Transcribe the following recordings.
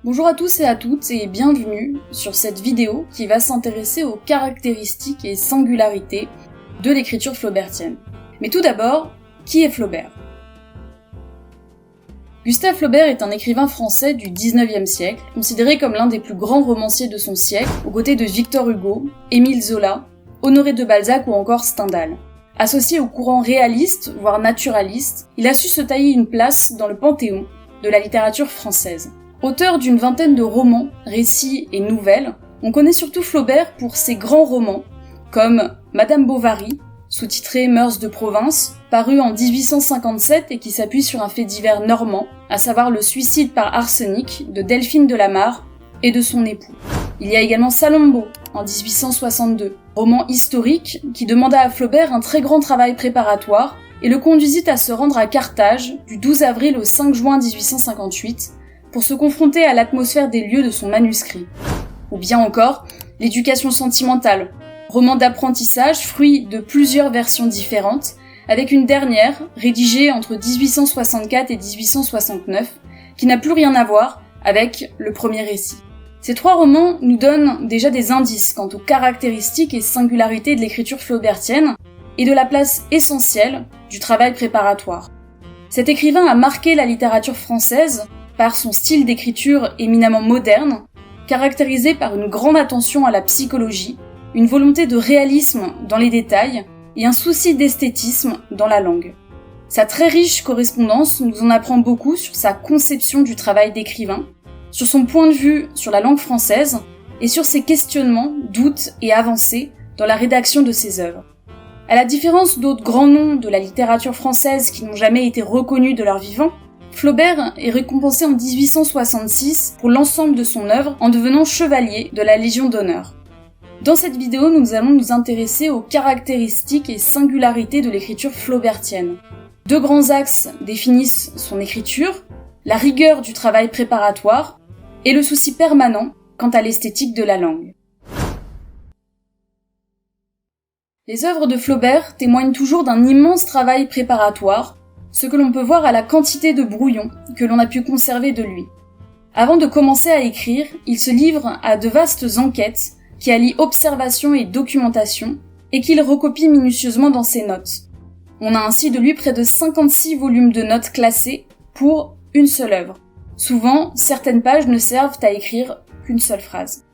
Bonjour à tous et à toutes et bienvenue sur cette vidéo qui va s'intéresser aux caractéristiques et singularités de l'écriture flaubertienne. Mais tout d'abord, qui est Flaubert ? Gustave Flaubert est un écrivain français du XIXe siècle, considéré comme l'un des plus grands romanciers de son siècle, aux côtés de Victor Hugo, Émile Zola, Honoré de Balzac ou encore Stendhal. Associé au courant réaliste, voire naturaliste, il a su se tailler une place dans le panthéon de la littérature française. Auteur d'une vingtaine de romans, récits et nouvelles, on connaît surtout Flaubert pour ses grands romans, comme Madame Bovary, sous-titré Mœurs de province, paru en 1857 et qui s'appuie sur un fait divers normand, à savoir le suicide par arsenic de Delphine de la Mare et de son époux. Il y a également Salammbô, en 1862, roman historique qui demanda à Flaubert un très grand travail préparatoire et le conduisit à se rendre à Carthage du 12 avril au 5 juin 1858 pour se confronter à l'atmosphère des lieux de son manuscrit. Ou bien encore, L'éducation sentimentale, roman d'apprentissage fruit de plusieurs versions différentes, avec une dernière, rédigée entre 1864 et 1869, qui n'a plus rien à voir avec le premier récit. Ces trois romans nous donnent déjà des indices quant aux caractéristiques et singularités de l'écriture flaubertienne et de la place essentielle du travail préparatoire. Cet écrivain a marqué la littérature française par son style d'écriture éminemment moderne, caractérisé par une grande attention à la psychologie, une volonté de réalisme dans les détails et un souci d'esthétisme dans la langue. Sa très riche correspondance nous en apprend beaucoup sur sa conception du travail d'écrivain, sur son point de vue sur la langue française et sur ses questionnements, doutes et avancées dans la rédaction de ses œuvres. À la différence d'autres grands noms de la littérature française qui n'ont jamais été reconnus de leur vivant, Flaubert est récompensé en 1866 pour l'ensemble de son œuvre en devenant chevalier de la Légion d'honneur. Dans cette vidéo, nous allons nous intéresser aux caractéristiques et singularités de l'écriture flaubertienne. Deux grands axes définissent son écriture, la rigueur du travail préparatoire et le souci permanent quant à l'esthétique de la langue. Les œuvres de Flaubert témoignent toujours d'un immense travail préparatoire, ce que l'on peut voir à la quantité de brouillons que l'on a pu conserver de lui. Avant de commencer à écrire, il se livre à de vastes enquêtes qui allient observation et documentation et qu'il recopie minutieusement dans ses notes. On a ainsi de lui près de 56 volumes de notes classées pour une seule œuvre. Souvent, certaines pages ne servent à écrire qu'une seule phrase.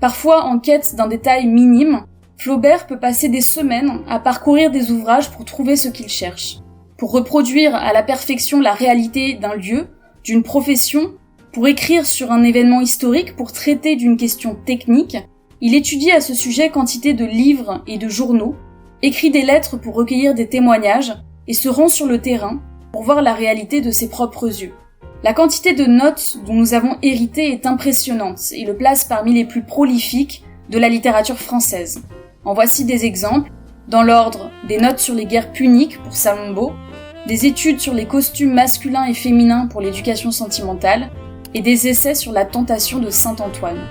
Parfois, en quête d'un détail minime, Flaubert peut passer des semaines à parcourir des ouvrages pour trouver ce qu'il cherche. Pour reproduire à la perfection la réalité d'un lieu, d'une profession, pour écrire sur un événement historique, pour traiter d'une question technique, il étudie à ce sujet quantité de livres et de journaux, écrit des lettres pour recueillir des témoignages et se rend sur le terrain pour voir la réalité de ses propres yeux. La quantité de notes dont nous avons hérité est impressionnante et le place parmi les plus prolifiques de la littérature française. En voici des exemples, dans l'ordre des notes sur les guerres puniques pour Salammbô, des études sur les costumes masculins et féminins pour l'éducation sentimentale et des essais sur la tentation de Saint-Antoine.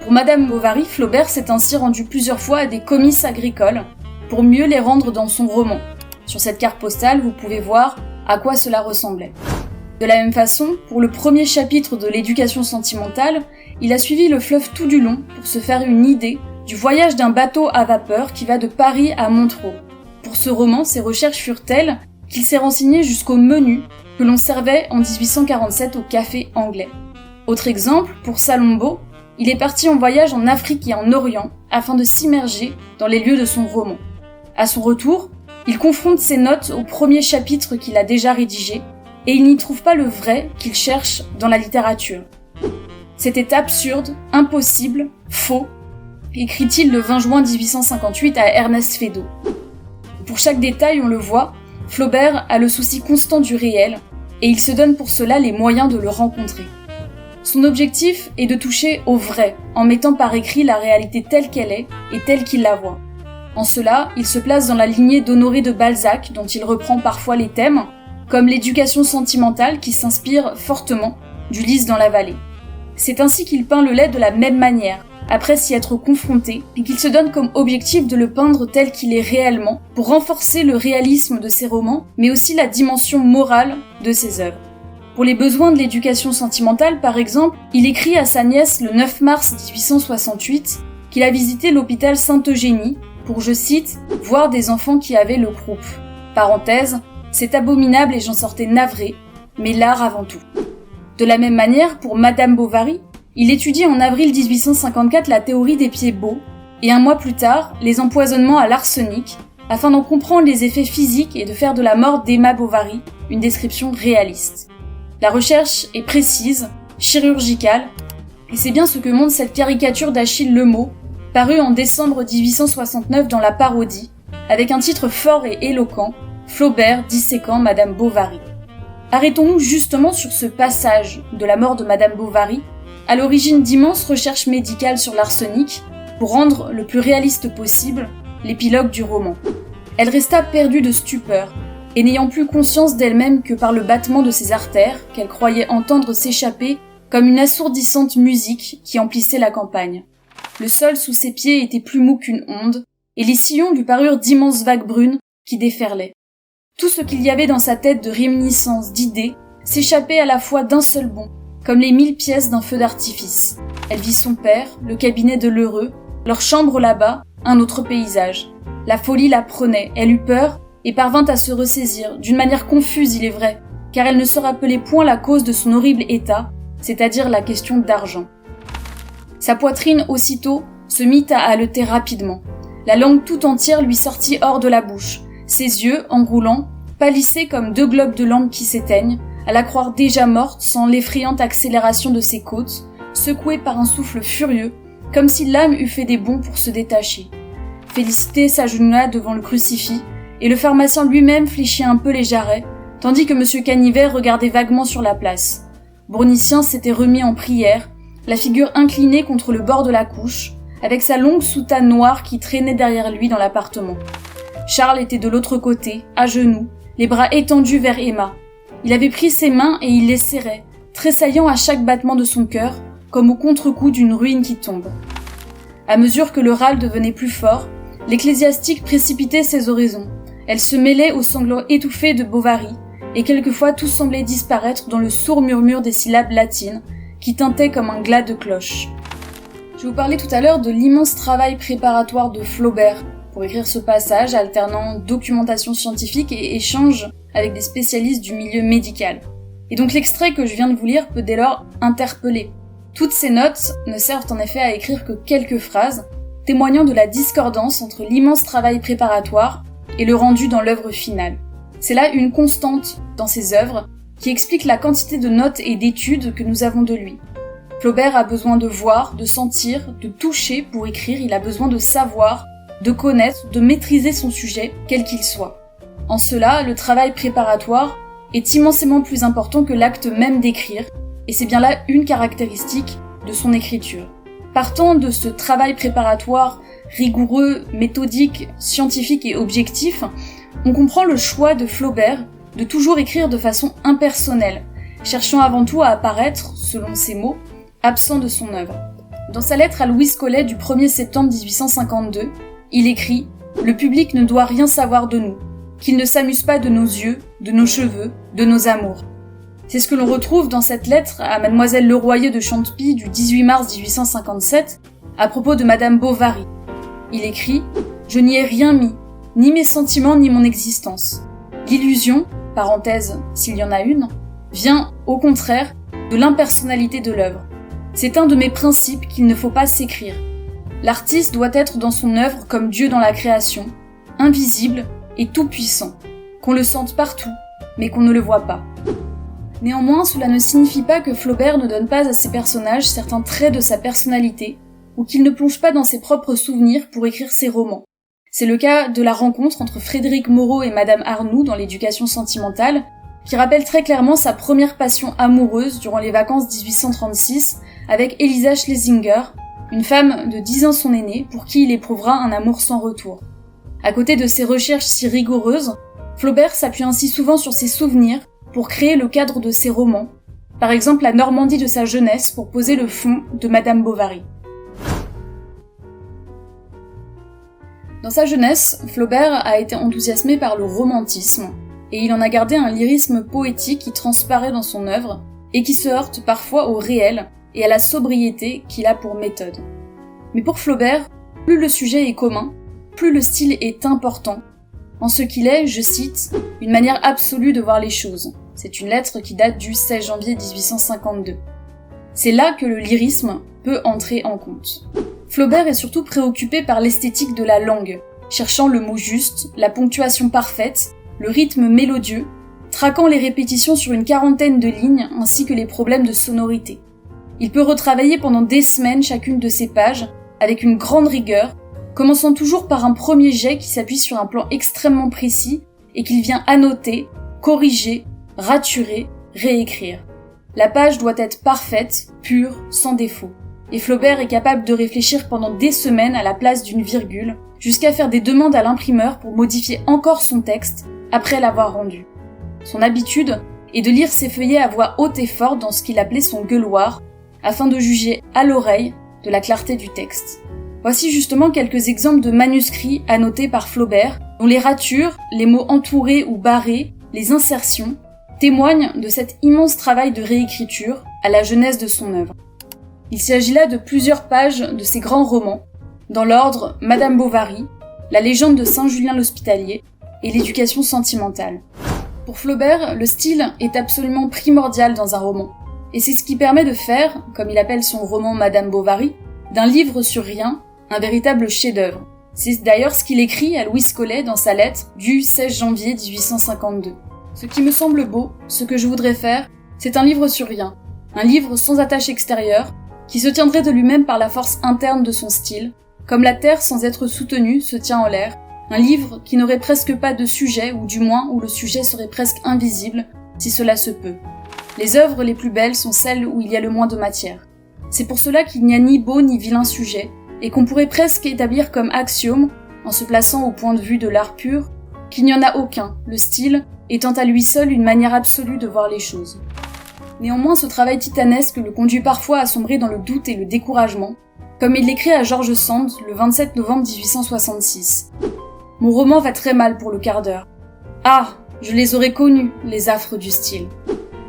Pour Madame Bovary, Flaubert s'est ainsi rendu plusieurs fois à des comices agricoles pour mieux les rendre dans son roman. Sur cette carte postale, vous pouvez voir à quoi cela ressemblait. De la même façon, pour le premier chapitre de l'éducation sentimentale, il a suivi le fleuve tout du long pour se faire une idée du voyage d'un bateau à vapeur qui va de Paris à Montereau. Pour ce roman, ses recherches furent telles qu'il s'est renseigné jusqu'au menu que l'on servait en 1847 au café anglais. Autre exemple, pour Salammbô, il est parti en voyage en Afrique et en Orient afin de s'immerger dans les lieux de son roman. À son retour, il confronte ses notes au premier chapitre qu'il a déjà rédigé et il n'y trouve pas le vrai qu'il cherche dans la littérature. C'était absurde, impossible, faux, écrit-il le 20 juin 1858 à Ernest Feydeau. Pour chaque détail, on le voit, Flaubert a le souci constant du réel et il se donne pour cela les moyens de le rencontrer. Son objectif est de toucher au vrai, en mettant par écrit la réalité telle qu'elle est et telle qu'il la voit. En cela, il se place dans la lignée d'Honoré de Balzac, dont il reprend parfois les thèmes, comme l'éducation sentimentale qui s'inspire fortement d'Ulysse dans la vallée. C'est ainsi qu'il peint le lait de la même manière, après s'y être confronté, et qu'il se donne comme objectif de le peindre tel qu'il est réellement, pour renforcer le réalisme de ses romans, mais aussi la dimension morale de ses œuvres. Pour les besoins de l'éducation sentimentale, par exemple, il écrit à sa nièce le 9 mars 1868 qu'il a visité l'hôpital Sainte-Eugénie pour, je cite, « voir des enfants qui avaient le croup ». Parenthèse, c'est abominable et j'en sortais navré, mais l'art avant tout. De la même manière, pour Madame Bovary, il étudie en avril 1854 la théorie des pieds beaux, et un mois plus tard, les empoisonnements à l'arsenic, afin d'en comprendre les effets physiques et de faire de la mort d'Emma Bovary une description réaliste. La recherche est précise, chirurgicale, et c'est bien ce que montre cette caricature d'Achille Lemot, parue en décembre 1869 dans La Parodie, avec un titre fort et éloquent, Flaubert disséquant Madame Bovary. Arrêtons-nous justement sur ce passage de la mort de Madame Bovary, à l'origine d'immenses recherches médicales sur l'arsenic, pour rendre le plus réaliste possible l'épilogue du roman. Elle resta perdue de stupeur, et n'ayant plus conscience d'elle-même que par le battement de ses artères, qu'elle croyait entendre s'échapper comme une assourdissante musique qui emplissait la campagne. Le sol sous ses pieds était plus mou qu'une onde, et les sillons lui parurent d'immenses vagues brunes qui déferlaient. Tout ce qu'il y avait dans sa tête de réminiscences, d'idées, s'échappait à la fois d'un seul bond, comme les 1000 pièces d'un feu d'artifice. Elle vit son père, le cabinet de l'heureux, leur chambre là-bas, un autre paysage. La folie la prenait, elle eut peur, et parvint à se ressaisir, d'une manière confuse il est vrai, car elle ne se rappelait point la cause de son horrible état, c'est-à-dire la question d'argent. Sa poitrine aussitôt se mit à haleter rapidement. La langue tout entière lui sortit hors de la bouche. Ses yeux, en roulant, pâlissaient comme 2 globes de langue qui s'éteignent, à la croire déjà morte sans l'effrayante accélération de ses côtes, secouée par un souffle furieux, comme si l'âme eût fait des bonds pour se détacher. Félicité s'agenouilla devant le crucifix, et le pharmacien lui-même fléchit un peu les jarrets, tandis que M. Canivet regardait vaguement sur la place. Bournicien s'était remis en prière, la figure inclinée contre le bord de la couche, avec sa longue soutane noire qui traînait derrière lui dans l'appartement. Charles était de l'autre côté, à genoux, les bras étendus vers Emma. Il avait pris ses mains et il les serrait, tressaillant à chaque battement de son cœur, comme au contre-coup d'une ruine qui tombe. À mesure que le râle devenait plus fort, l'ecclésiastique précipitait ses oraisons. Elle se mêlait aux sanglots étouffés de Bovary, et quelquefois tout semblait disparaître dans le sourd murmure des syllabes latines, qui tintaient comme un glas de cloche. Je vous parlais tout à l'heure de l'immense travail préparatoire de Flaubert pour écrire ce passage, alternant documentation scientifique et échange avec des spécialistes du milieu médical. Et donc l'extrait que je viens de vous lire peut dès lors interpeller. Toutes ces notes ne servent en effet à écrire que quelques phrases, témoignant de la discordance entre l'immense travail préparatoire et le rendu dans l'œuvre finale. C'est là une constante dans ses œuvres qui explique la quantité de notes et d'études que nous avons de lui. Flaubert a besoin de voir, de sentir, de toucher pour écrire, il a besoin de savoir, de connaître, de maîtriser son sujet, quel qu'il soit. En cela, le travail préparatoire est immensément plus important que l'acte même d'écrire, et c'est bien là une caractéristique de son écriture. Partant de ce travail préparatoire rigoureux, méthodique, scientifique et objectif, on comprend le choix de Flaubert de toujours écrire de façon impersonnelle, cherchant avant tout à apparaître, selon ses mots, absent de son œuvre. Dans sa lettre à Louise Collet du 1er septembre 1852, il écrit « Le public ne doit rien savoir de nous, qu'il ne s'amuse pas de nos yeux, de nos cheveux, de nos amours. » C'est ce que l'on retrouve dans cette lettre à Mademoiselle Leroyer de Chantepie du 18 mars 1857 à propos de Madame Bovary. Il écrit « Je n'y ai rien mis, ni mes sentiments ni mon existence. L'illusion, parenthèse s'il y en a une, vient, au contraire, de l'impersonnalité de l'œuvre. C'est un de mes principes qu'il ne faut pas s'écrire. L'artiste doit être dans son œuvre comme Dieu dans la création, invisible et tout-puissant, qu'on le sente partout, mais qu'on ne le voit pas. » Néanmoins, cela ne signifie pas que Flaubert ne donne pas à ses personnages certains traits de sa personnalité, ou qu'il ne plonge pas dans ses propres souvenirs pour écrire ses romans. C'est le cas de la rencontre entre Frédéric Moreau et Madame Arnoux dans l'éducation sentimentale, qui rappelle très clairement sa première passion amoureuse durant les vacances 1836 avec Elisa Schlesinger, une femme de 10 ans son aînée, pour qui il éprouvera un amour sans retour. À côté de ses recherches si rigoureuses, Flaubert s'appuie ainsi souvent sur ses souvenirs pour créer le cadre de ses romans, par exemple la Normandie de sa jeunesse pour poser le fond de Madame Bovary. Dans sa jeunesse, Flaubert a été enthousiasmé par le romantisme, et il en a gardé un lyrisme poétique qui transparaît dans son œuvre et qui se heurte parfois au réel et à la sobriété qu'il a pour méthode. Mais pour Flaubert, plus le sujet est commun, plus le style est important, en ce qu'il est, je cite, « une manière absolue de voir les choses ». C'est une lettre qui date du 16 janvier 1852. C'est là que le lyrisme peut entrer en compte. Flaubert est surtout préoccupé par l'esthétique de la langue, cherchant le mot juste, la ponctuation parfaite, le rythme mélodieux, traquant les répétitions sur une 40aine de lignes ainsi que les problèmes de sonorité. Il peut retravailler pendant des semaines chacune de ses pages avec une grande rigueur, commençant toujours par un premier jet qui s'appuie sur un plan extrêmement précis et qu'il vient annoter, corriger, raturer, réécrire. La page doit être parfaite, pure, sans défaut. Et Flaubert est capable de réfléchir pendant des semaines à la place d'une virgule, jusqu'à faire des demandes à l'imprimeur pour modifier encore son texte après l'avoir rendu. Son habitude est de lire ses feuillets à voix haute et forte dans ce qu'il appelait son gueuloir, afin de juger à l'oreille de la clarté du texte. Voici justement quelques exemples de manuscrits annotés par Flaubert, dont les ratures, les mots entourés ou barrés, les insertions, témoignent de cet immense travail de réécriture à la jeunesse de son œuvre. Il s'agit là de plusieurs pages de ses grands romans, dans l'ordre Madame Bovary, La légende de Saint-Julien l'Hospitalier et L'éducation sentimentale. Pour Flaubert, le style est absolument primordial dans un roman, et c'est ce qui permet de faire, comme il appelle son roman Madame Bovary, d'un livre sur rien, un véritable chef-d'œuvre. C'est d'ailleurs ce qu'il écrit à Louise Collet dans sa lettre du 16 janvier 1852. Ce qui me semble beau, ce que je voudrais faire, c'est un livre sur rien, un livre sans attache extérieure, qui se tiendrait de lui-même par la force interne de son style, comme la terre sans être soutenue se tient en l'air, un livre qui n'aurait presque pas de sujet, ou du moins où le sujet serait presque invisible, si cela se peut. Les œuvres les plus belles sont celles où il y a le moins de matière. C'est pour cela qu'il n'y a ni beau ni vilain sujet, et qu'on pourrait presque établir comme axiome, en se plaçant au point de vue de l'art pur, qu'il n'y en a aucun, le style étant à lui seul une manière absolue de voir les choses. Néanmoins, ce travail titanesque le conduit parfois à sombrer dans le doute et le découragement, comme il l'écrit à George Sand le 27 novembre 1866. « Mon roman va très mal pour le quart d'heure. Ah, je les aurais connus, les affres du style. »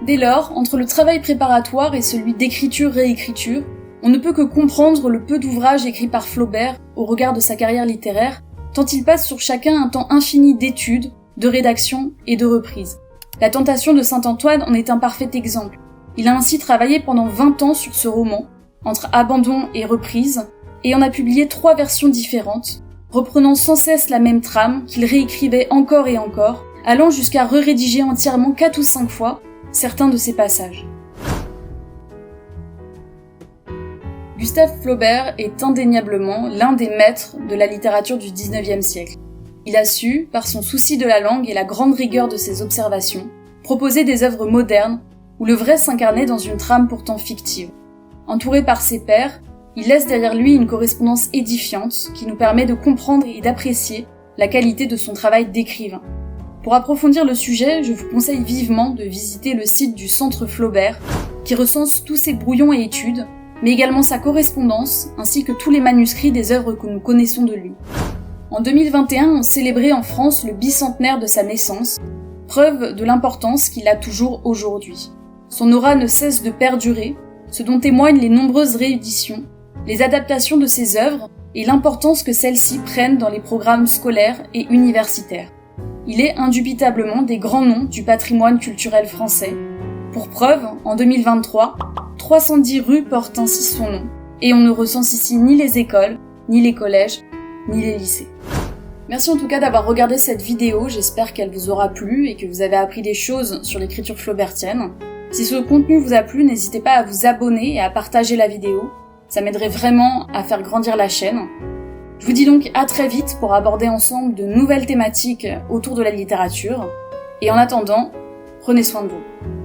Dès lors, entre le travail préparatoire et celui d'écriture-réécriture, on ne peut que comprendre le peu d'ouvrages écrits par Flaubert au regard de sa carrière littéraire, tant il passe sur chacun un temps infini d'études, de rédaction et de reprise. La Tentation de Saint-Antoine en est un parfait exemple. Il a ainsi travaillé pendant 20 ans sur ce roman, entre abandon et reprise, et en a publié 3 versions différentes, reprenant sans cesse la même trame qu'il réécrivait encore et encore, allant jusqu'à rédiger entièrement 4 ou 5 fois certains de ses passages. Gustave Flaubert est indéniablement l'un des maîtres de la littérature du XIXe siècle. Il a su, par son souci de la langue et la grande rigueur de ses observations, proposer des œuvres modernes où le vrai s'incarnait dans une trame pourtant fictive. Entouré par ses pairs, il laisse derrière lui une correspondance édifiante qui nous permet de comprendre et d'apprécier la qualité de son travail d'écrivain. Pour approfondir le sujet, je vous conseille vivement de visiter le site du Centre Flaubert, qui recense tous ses brouillons et études, mais également sa correspondance, ainsi que tous les manuscrits des œuvres que nous connaissons de lui. En 2021, on célébrait en France le bicentenaire de sa naissance, preuve de l'importance qu'il a toujours aujourd'hui. Son aura ne cesse de perdurer, ce dont témoignent les nombreuses rééditions, les adaptations de ses œuvres et l'importance que celles-ci prennent dans les programmes scolaires et universitaires. Il est indubitablement des grands noms du patrimoine culturel français. Pour preuve, en 2023, 310 rues portent ainsi son nom, et on ne recense ici ni les écoles, ni les collèges, ni les lycées. Merci en tout cas d'avoir regardé cette vidéo, j'espère qu'elle vous aura plu et que vous avez appris des choses sur l'écriture flaubertienne. Si ce contenu vous a plu, n'hésitez pas à vous abonner et à partager la vidéo, ça m'aiderait vraiment à faire grandir la chaîne. Je vous dis donc à très vite pour aborder ensemble de nouvelles thématiques autour de la littérature, et en attendant, prenez soin de vous.